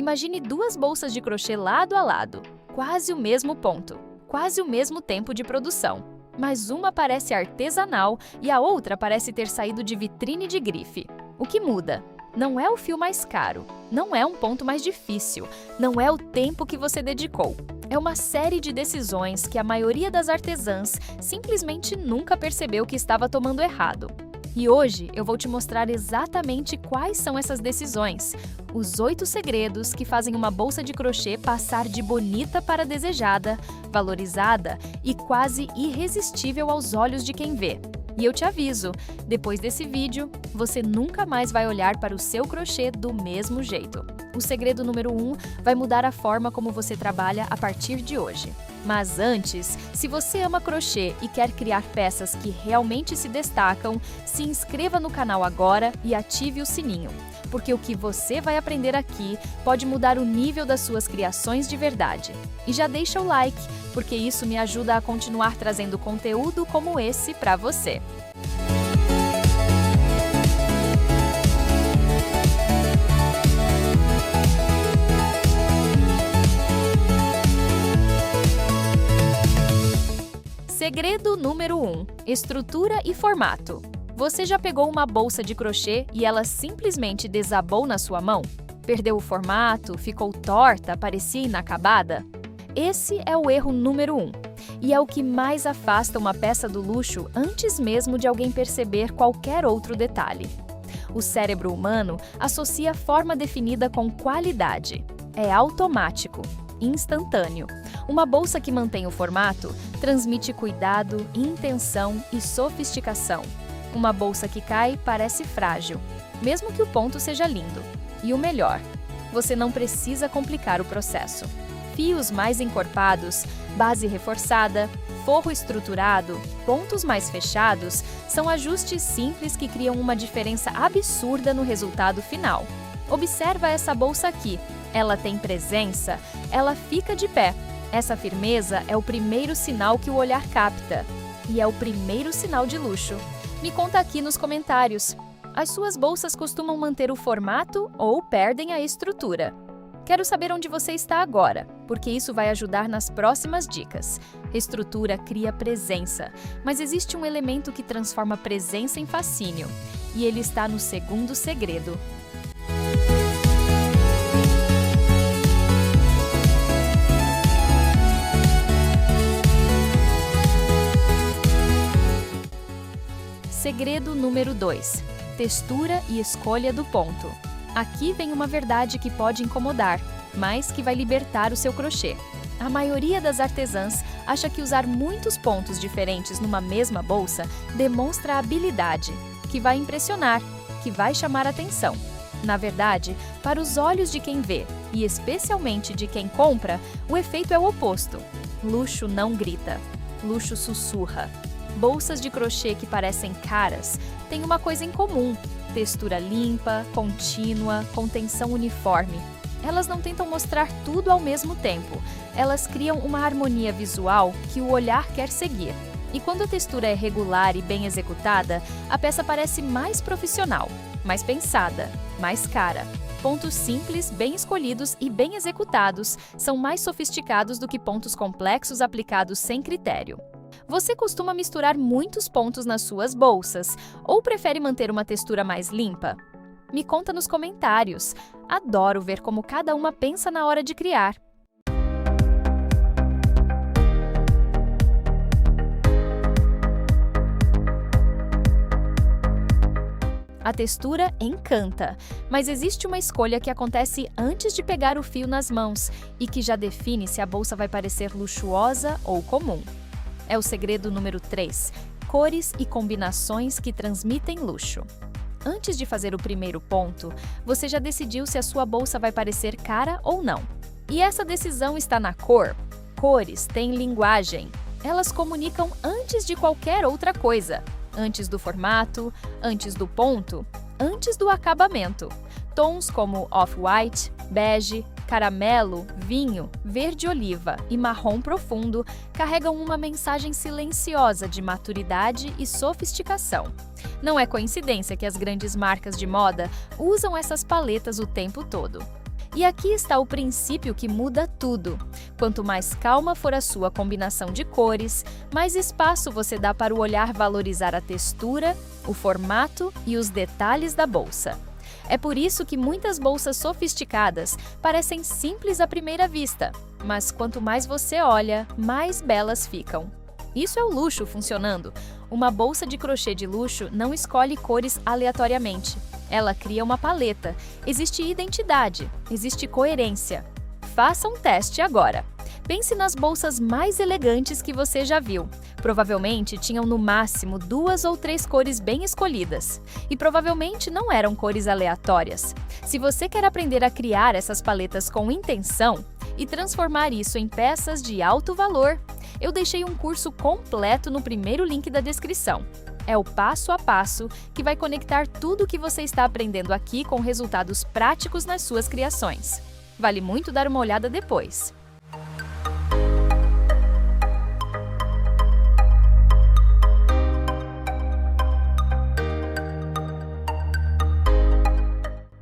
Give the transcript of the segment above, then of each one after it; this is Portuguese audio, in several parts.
Imagine duas bolsas de crochê lado a lado, quase o mesmo ponto, quase o mesmo tempo de produção. Mas uma parece artesanal e a outra parece ter saído de vitrine de grife. O que muda? Não é o fio mais caro, não é um ponto mais difícil, não é o tempo que você dedicou. É uma série de decisões que a maioria das artesãs simplesmente nunca percebeu que estava tomando errado. E hoje eu vou te mostrar exatamente quais são essas decisões, os 8 segredos que fazem uma bolsa de crochê passar de bonita para desejada, valorizada e quase irresistível aos olhos de quem vê. E eu te aviso, depois desse vídeo, você nunca mais vai olhar para o seu crochê do mesmo jeito. O segredo número 1 vai mudar a forma como você trabalha a partir de hoje. Mas antes, se você ama crochê e quer criar peças que realmente se destacam, se inscreva no canal agora e ative o sininho, porque o que você vai aprender aqui pode mudar o nível das suas criações de verdade. E já deixa o like, porque isso me ajuda a continuar trazendo conteúdo como esse para você. Segredo número 1: estrutura e formato. Você já pegou uma bolsa de crochê e ela simplesmente desabou na sua mão? Perdeu o formato, ficou torta, parecia inacabada? Esse é o erro número 1, e é o que mais afasta uma peça do luxo antes mesmo de alguém perceber qualquer outro detalhe. O cérebro humano associa forma definida com qualidade. É automático, instantâneo. Uma bolsa que mantém o formato transmite cuidado, intenção e sofisticação. Uma bolsa que cai parece frágil, mesmo que o ponto seja lindo. E o melhor, você não precisa complicar o processo. Fios mais encorpados, base reforçada, forro estruturado, pontos mais fechados são ajustes simples que criam uma diferença absurda no resultado final. Observa essa bolsa aqui. Ela tem presença, ela fica de pé. Essa firmeza é o primeiro sinal que o olhar capta. E é o primeiro sinal de luxo. Me conta aqui nos comentários. As suas bolsas costumam manter o formato ou perdem a estrutura? Quero saber onde você está agora, porque isso vai ajudar nas próximas dicas. Estrutura cria presença, mas existe um elemento que transforma presença em fascínio. E ele está no segundo segredo. Segredo número 2: textura e escolha do ponto. Aqui vem uma verdade que pode incomodar, mas que vai libertar o seu crochê. A maioria das artesãs acha que usar muitos pontos diferentes numa mesma bolsa demonstra habilidade, que vai impressionar, que vai chamar atenção. Na verdade, para os olhos de quem vê, e especialmente de quem compra, o efeito é o oposto. Luxo não grita, luxo sussurra. Bolsas de crochê que parecem caras têm uma coisa em comum: textura limpa, contínua, com tensão uniforme. Elas não tentam mostrar tudo ao mesmo tempo, elas criam uma harmonia visual que o olhar quer seguir. E quando a textura é regular e bem executada, a peça parece mais profissional, mais pensada, mais cara. Pontos simples, bem escolhidos e bem executados são mais sofisticados do que pontos complexos aplicados sem critério. Você costuma misturar muitos pontos nas suas bolsas ou prefere manter uma textura mais limpa? Me conta nos comentários. Adoro ver como cada uma pensa na hora de criar. A textura encanta, mas existe uma escolha que acontece antes de pegar o fio nas mãos e que já define se a bolsa vai parecer luxuosa ou comum. É o segredo número 3, cores e combinações que transmitem luxo. Antes de fazer o primeiro ponto, você já decidiu se a sua bolsa vai parecer cara ou não. E essa decisão está na cor. Cores têm linguagem. Elas comunicam antes de qualquer outra coisa. Antes do formato, antes do ponto, antes do acabamento. Tons como off-white, bege, caramelo, vinho, verde-oliva e marrom profundo carregam uma mensagem silenciosa de maturidade e sofisticação. Não é coincidência que as grandes marcas de moda usam essas paletas o tempo todo. E aqui está o princípio que muda tudo. Quanto mais calma for a sua combinação de cores, mais espaço você dá para o olhar valorizar a textura, o formato e os detalhes da bolsa. É por isso que muitas bolsas sofisticadas parecem simples à primeira vista, mas quanto mais você olha, mais belas ficam. Isso é o luxo funcionando. Uma bolsa de crochê de luxo não escolhe cores aleatoriamente. Ela cria uma paleta. Existe identidade, existe coerência. Faça um teste agora. Pense nas bolsas mais elegantes que você já viu. Provavelmente tinham no máximo 2 ou 3 cores bem escolhidas. E provavelmente não eram cores aleatórias. Se você quer aprender a criar essas paletas com intenção e transformar isso em peças de alto valor, eu deixei um curso completo no primeiro link da descrição. É o passo a passo que vai conectar tudo o que você está aprendendo aqui com resultados práticos nas suas criações. Vale muito dar uma olhada depois.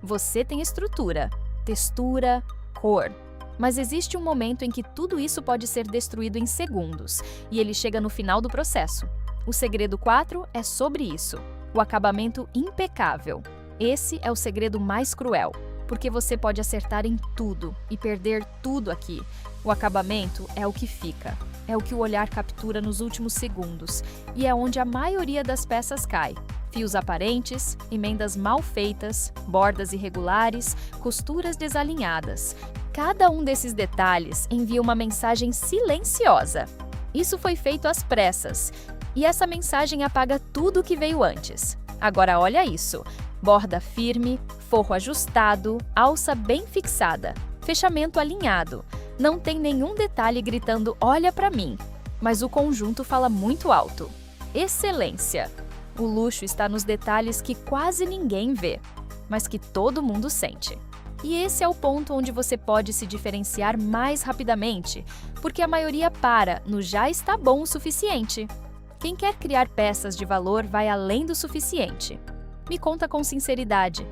Você tem estrutura, textura, cor. Mas existe um momento em que tudo isso pode ser destruído em segundos, e ele chega no final do processo. O segredo 4 é sobre isso, o acabamento impecável. Esse é o segredo mais cruel, porque você pode acertar em tudo e perder tudo aqui. O acabamento é o que fica, é o que o olhar captura nos últimos segundos, e é onde a maioria das peças cai. Fios aparentes, emendas mal feitas, bordas irregulares, costuras desalinhadas. Cada um desses detalhes envia uma mensagem silenciosa. Isso foi feito às pressas, e essa mensagem apaga tudo o que veio antes. Agora olha isso: borda firme, forro ajustado, alça bem fixada, fechamento alinhado. Não tem nenhum detalhe gritando "olha pra mim", mas o conjunto fala muito alto. Excelência! O luxo está nos detalhes que quase ninguém vê, mas que todo mundo sente. E esse é o ponto onde você pode se diferenciar mais rapidamente, porque a maioria para no "já está bom o suficiente". Quem quer criar peças de valor vai além do suficiente. Me conta com sinceridade.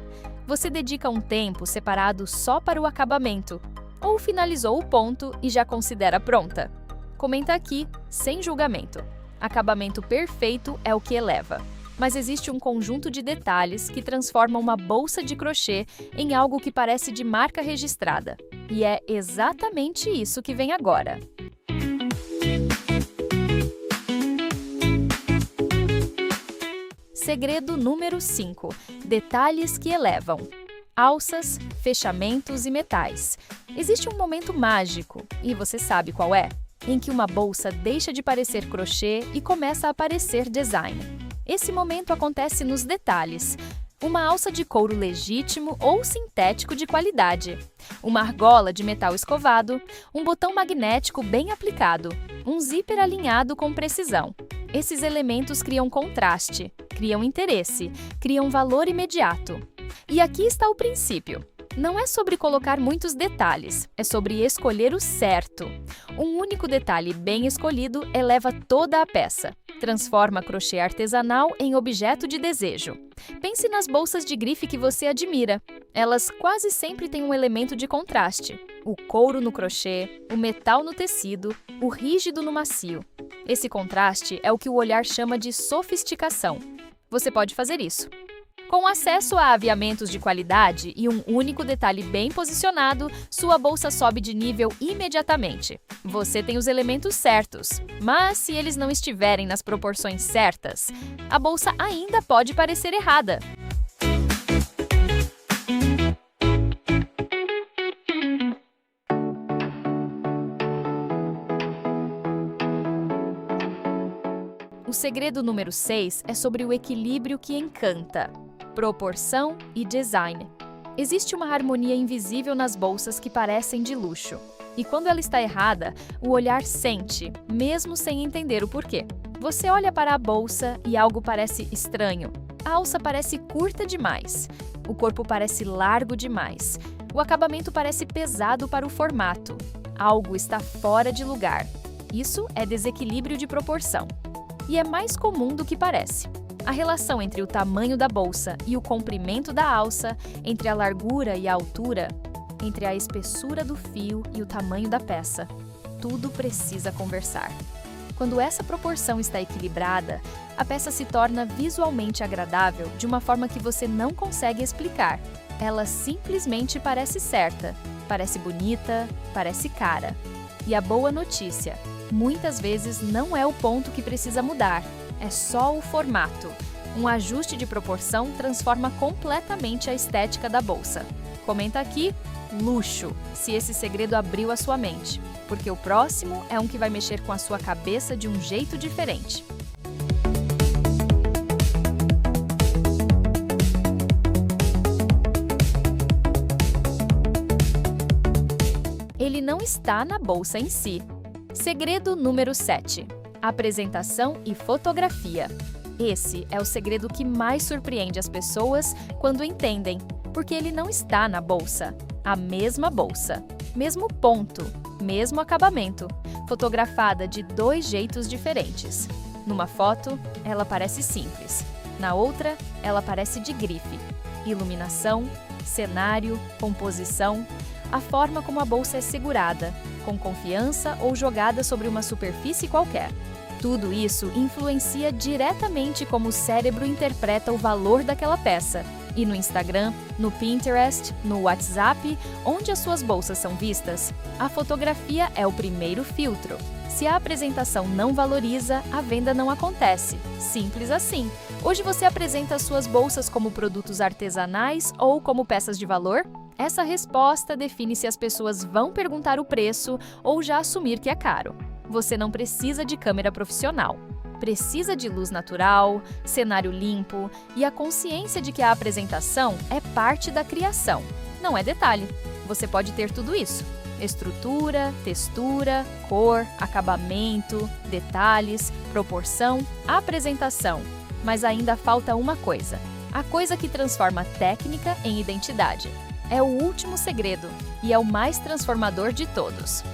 Você dedica um tempo separado só para o acabamento, ou finalizou o ponto e já considera pronta? Comenta aqui, sem julgamento. Acabamento perfeito é o que eleva. Mas existe um conjunto de detalhes que transforma uma bolsa de crochê em algo que parece de marca registrada. E é exatamente isso que vem agora. Segredo número 5. Detalhes que elevam. Alças, fechamentos e metais. Existe um momento mágico, e você sabe qual é? Em que uma bolsa deixa de parecer crochê e começa a parecer design. Esse momento acontece nos detalhes. Uma alça de couro legítimo ou sintético de qualidade, uma argola de metal escovado, um botão magnético bem aplicado, um zíper alinhado com precisão. Esses elementos criam contraste, criam interesse, criam valor imediato. E aqui está o princípio. Não é sobre colocar muitos detalhes, é sobre escolher o certo. Um único detalhe bem escolhido eleva toda a peça. Transforma crochê artesanal em objeto de desejo. Pense nas bolsas de grife que você admira. Elas quase sempre têm um elemento de contraste. O couro no crochê, o metal no tecido, o rígido no macio. Esse contraste é o que o olhar chama de sofisticação. Você pode fazer isso. Com acesso a aviamentos de qualidade e um único detalhe bem posicionado, sua bolsa sobe de nível imediatamente. Você tem os elementos certos, mas se eles não estiverem nas proporções certas, a bolsa ainda pode parecer errada. O segredo número 6 é sobre o equilíbrio que encanta. Proporção e design. Existe uma harmonia invisível nas bolsas que parecem de luxo. E quando ela está errada, o olhar sente, mesmo sem entender o porquê. Você olha para a bolsa e algo parece estranho. A alça parece curta demais. O corpo parece largo demais. O acabamento parece pesado para o formato. Algo está fora de lugar. Isso é desequilíbrio de proporção. E é mais comum do que parece. A relação entre o tamanho da bolsa e o comprimento da alça, entre a largura e a altura, entre a espessura do fio e o tamanho da peça. Tudo precisa conversar. Quando essa proporção está equilibrada, a peça se torna visualmente agradável de uma forma que você não consegue explicar. Ela simplesmente parece certa, parece bonita, parece cara. E a boa notícia, muitas vezes não é o ponto que precisa mudar, é só o formato. Um ajuste de proporção transforma completamente a estética da bolsa. Comenta aqui, luxo, se esse segredo abriu a sua mente, porque o próximo é um que vai mexer com a sua cabeça de um jeito diferente. Ele não está na bolsa em si. Segredo número 7. Apresentação e fotografia. Esse é o segredo que mais surpreende as pessoas quando entendem, porque ele não está na bolsa. A mesma bolsa, mesmo ponto, mesmo acabamento, fotografada de 2 jeitos diferentes. Numa foto, ela parece simples. Na outra, ela parece de grife. Iluminação, cenário, composição, a forma como a bolsa é segurada, com confiança ou jogada sobre uma superfície qualquer. Tudo isso influencia diretamente como o cérebro interpreta o valor daquela peça. E no Instagram, no Pinterest, no WhatsApp, onde as suas bolsas são vistas, a fotografia é o primeiro filtro. Se a apresentação não valoriza, a venda não acontece. Simples assim. Hoje você apresenta as suas bolsas como produtos artesanais ou como peças de valor? Essa resposta define se as pessoas vão perguntar o preço ou já assumir que é caro. Você não precisa de câmera profissional. Precisa de luz natural, cenário limpo e a consciência de que a apresentação é parte da criação. Não é detalhe. Você pode ter tudo isso. Estrutura, textura, cor, acabamento, detalhes, proporção, apresentação. Mas ainda falta uma coisa. A coisa que transforma técnica em identidade. É o último segredo e é o mais transformador de todos.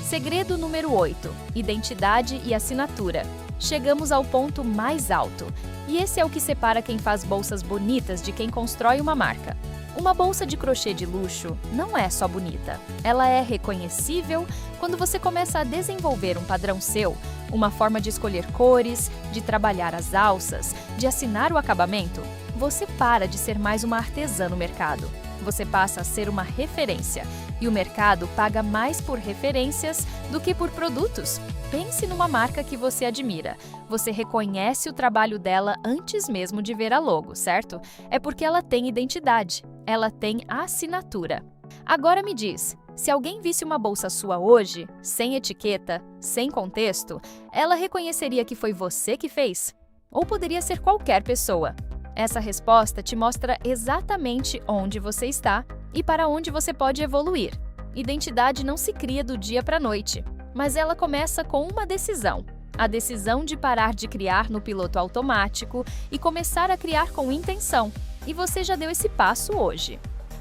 Segredo número 8. Identidade e assinatura. Chegamos ao ponto mais alto. E esse é o que separa quem faz bolsas bonitas de quem constrói uma marca. Uma bolsa de crochê de luxo não é só bonita. Ela é reconhecível quando você começa a desenvolver um padrão seu, uma forma de escolher cores, de trabalhar as alças, de assinar o acabamento. Você para de ser mais uma artesã no mercado. Você passa a ser uma referência. E o mercado paga mais por referências do que por produtos. Pense numa marca que você admira. Você reconhece o trabalho dela antes mesmo de ver a logo, certo? É porque ela tem identidade. Ela tem assinatura. Agora me diz, se alguém visse uma bolsa sua hoje, sem etiqueta, sem contexto, ela reconheceria que foi você que fez? Ou poderia ser qualquer pessoa? Essa resposta te mostra exatamente onde você está e para onde você pode evoluir. Identidade não se cria do dia para a noite, mas ela começa com uma decisão. A decisão de parar de criar no piloto automático e começar a criar com intenção. E você já deu esse passo hoje.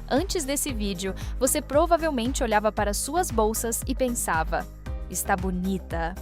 Antes desse vídeo, você provavelmente olhava para suas bolsas e pensava: está bonita,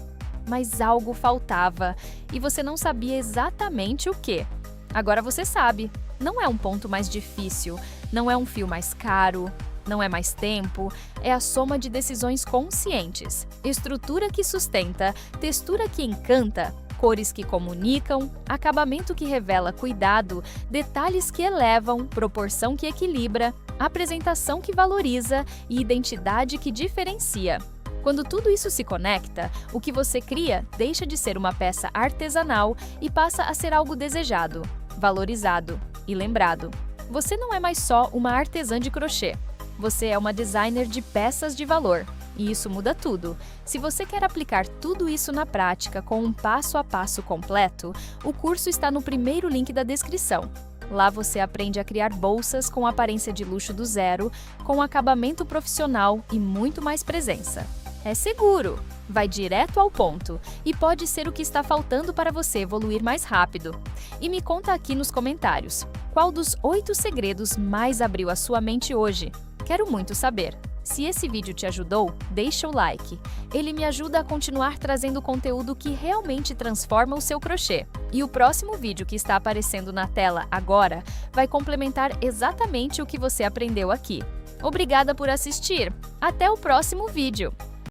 mas algo faltava e você não sabia exatamente o que. Agora você sabe, não é um ponto mais difícil, não é um fio mais caro, não é mais tempo, é a soma de decisões conscientes, estrutura que sustenta, textura que encanta, cores que comunicam, acabamento que revela cuidado, detalhes que elevam, proporção que equilibra, apresentação que valoriza e identidade que diferencia. Quando tudo isso se conecta, o que você cria deixa de ser uma peça artesanal e passa a ser algo desejado, valorizado e lembrado. Você não é mais só uma artesã de crochê. Você é uma designer de peças de valor. E isso muda tudo. Se você quer aplicar tudo isso na prática com um passo a passo completo, o curso está no primeiro link da descrição. Lá você aprende a criar bolsas com aparência de luxo do zero, com acabamento profissional e muito mais presença. É seguro, vai direto ao ponto e pode ser o que está faltando para você evoluir mais rápido. E me conta aqui nos comentários, qual dos 8 segredos mais abriu a sua mente hoje? Quero muito saber. Se esse vídeo te ajudou, deixa o like. Ele me ajuda a continuar trazendo conteúdo que realmente transforma o seu crochê. E o próximo vídeo que está aparecendo na tela agora vai complementar exatamente o que você aprendeu aqui. Obrigada por assistir! Até o próximo vídeo!